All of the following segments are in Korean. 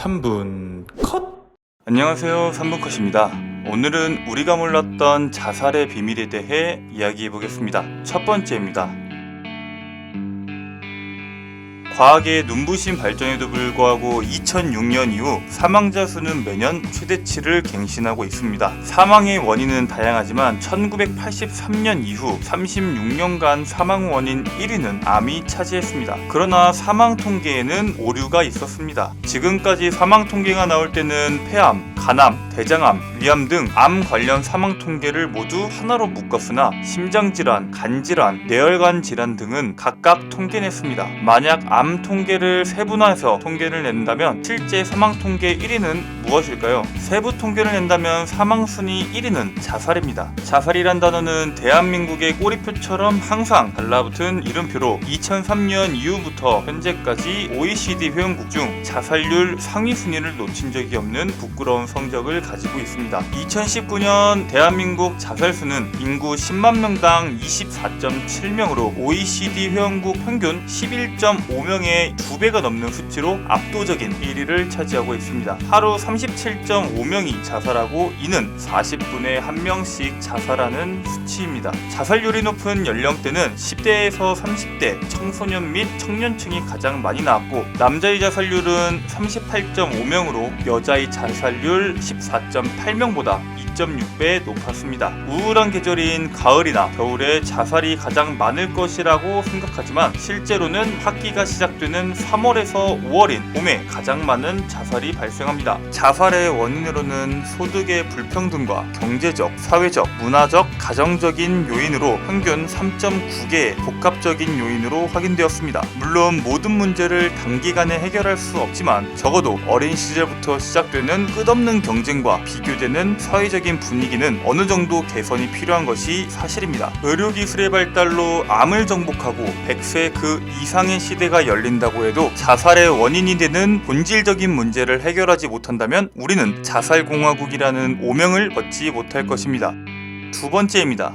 3분 컷! 안녕하세요, 3분 컷입니다. 오늘은 우리가 몰랐던 자살의 비밀에 대해 이야기해 보겠습니다. 첫 번째입니다. 과학의 눈부신 발전에도 불구하고 2006년 이후 사망자 수는 매년 최대치를 갱신하고 있습니다. 사망의 원인은 다양하지만 1983년 이후 36년간 사망 원인 1위는 암이 차지했습니다. 그러나 사망 통계에는 오류가 있었습니다. 지금까지 사망 통계가 나올 때는 폐암, 간암, 대장암, 위암 등 암 관련 사망 통계를 모두 하나로 묶었으나 심장질환, 간질환, 뇌혈관 질환 등은 각각 통계냈습니다. 만약 암 통계를 세분화해서 통계를 낸다면 실제 사망 통계 1위는 무엇일까요? 세부 통계를 낸다면 사망 순위 1위는 자살입니다. 자살이란 단어는 대한민국의 꼬리표처럼 항상 달라붙은 이름표로 2003년 이후부터 현재까지 OECD 회원국 중 자살률 상위 순위를 놓친 적이 없는 부끄러운 성적을 가지고 있습니다. 2019년 대한민국 자살수는 인구 10만 명당 24.7명으로 OECD 회원국 평균 11.5명의 2배가 넘는 수치로 압도적인 1위를 차지하고 있습니다. 하루 37.5명이 자살하고 이는 40분에 1명씩 자살하는 수치입니다. 자살률이 높은 연령대는 10대에서 30대, 청소년 및 청년층이 가장 많이 나왔고 남자의 자살률은 38.5명으로 여자의 자살률 14.8명보다 2.6배 높았습니다. 우울한 계절인 가을이나 겨울에 자살이 가장 많을 것이라고 생각하지만 실제로는 학기가 시작되는 3월에서 5월인 봄에 가장 많은 자살이 발생합니다. 자살의 원인으로는 소득의 불평등과 경제적, 사회적, 문화적, 가정적인 요인으로 평균 3.9개의 복합적인 요인으로 확인되었습니다. 물론 모든 문제를 단기간에 해결할 수 없지만 적어도 어린 시절부터 시작되는 끝없는 경쟁과 비교되는 사회적인 분위기는 어느 정도 개선이 필요한 것이 사실입니다. 의료기술의 발달로 암을 정복하고 100세 그 이상의 시대가 열린다고 해도 자살의 원인이 되는 본질적인 문제를 해결하지 못한다면 우리는 자살공화국이라는 오명을 얻지 못할 것입니다. 두 번째입니다.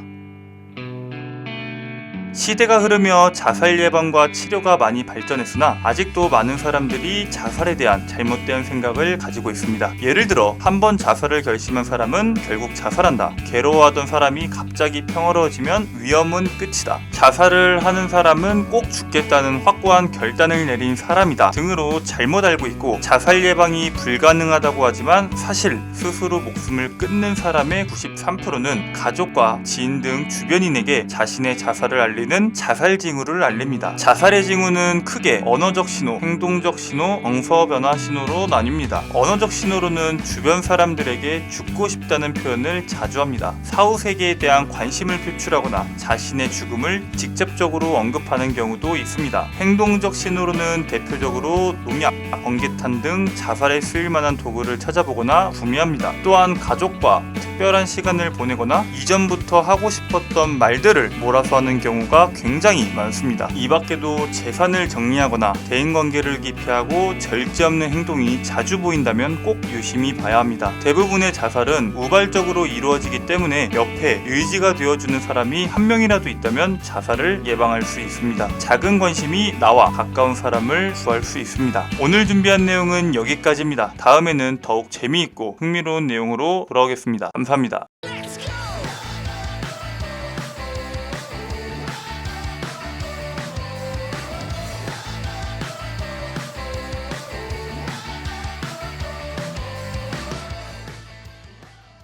시대가 흐르며 자살 예방과 치료가 많이 발전했으나 아직도 많은 사람들이 자살에 대한 잘못된 생각을 가지고 있습니다. 예를 들어 한 번 자살을 결심한 사람은 결국 자살한다. 괴로워하던 사람이 갑자기 평화로워지면 위험은 끝이다. 자살을 하는 사람은 꼭 죽겠다는 확고한 결단을 내린 사람이다 등으로 잘못 알고 있고 자살 예방이 불가능하다고 하지만 사실 스스로 목숨을 끊는 사람의 93%는 가족과 지인 등 주변인에게 자신의 자살을 알리는 자살 징후를 알립니다. 자살의 징후는 크게 언어적 신호, 행동적 신호, 정서 변화 신호로 나뉩니다. 언어적 신호로는 주변 사람들에게 죽고 싶다는 표현을 자주 합니다. 사후 세계에 대한 관심을 표출하거나 자신의 죽음을 직접적으로 언급하는 경우도 있습니다. 행동적 신호로는 대표적으로 농약, 번개탄 등 자살에 쓰일 만한 도구를 찾아보거나 구매합니다. 또한 가족과 특별한 시간을 보내거나 이전부터 하고 싶었던 말들을 몰아서 하는 경우가 굉장히 많습니다. 이 밖에도 재산을 정리하거나 대인관계를 기피하고 절제 없는 행동이 자주 보인다면 꼭 유심히 봐야 합니다. 대부분의 자살은 우발적으로 이루어지기 때문에 옆에 의지가 되어주는 사람이 한 명이라도 있다면 자살을 예방할 수 있습니다. 작은 관심이 나와 가까운 사람을 구할 수 있습니다. 오늘 준비한 내용은 여기까지입니다. 다음에는 더욱 재미있고 흥미로운 내용으로 돌아오겠습니다. 감사합니다.